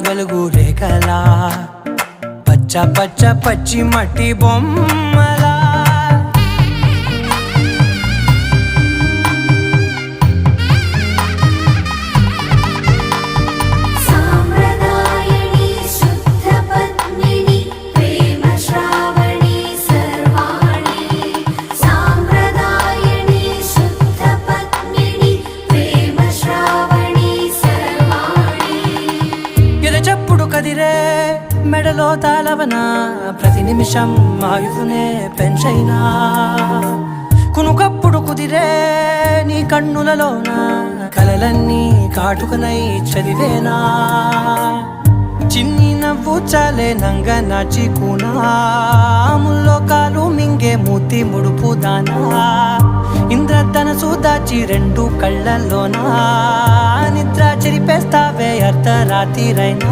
వెలుగు రేఖలా పచ్చ పచ్చ పచ్చి మట్టి బొమ్మలా చెప్పుడు కదిరే మెడలో తాళవన ప్రతి నిమిషం ఆయుధునే పెంచైనా కునుకప్పుడు కుదిరే నీ కన్నులలోన కలలన్నీ కాటుకనై చదివేనా చిన్ని నవ్వు చాలే నంగ నాచి కూనాముల్లో కాలు మింగే మూతి ముడుపు దానా ఇంద్రధనసు దాచి రెండు కళ్ళల్లోనా నిద్ర చెరిపేస్తావే అర్ధరాత్రిరైనా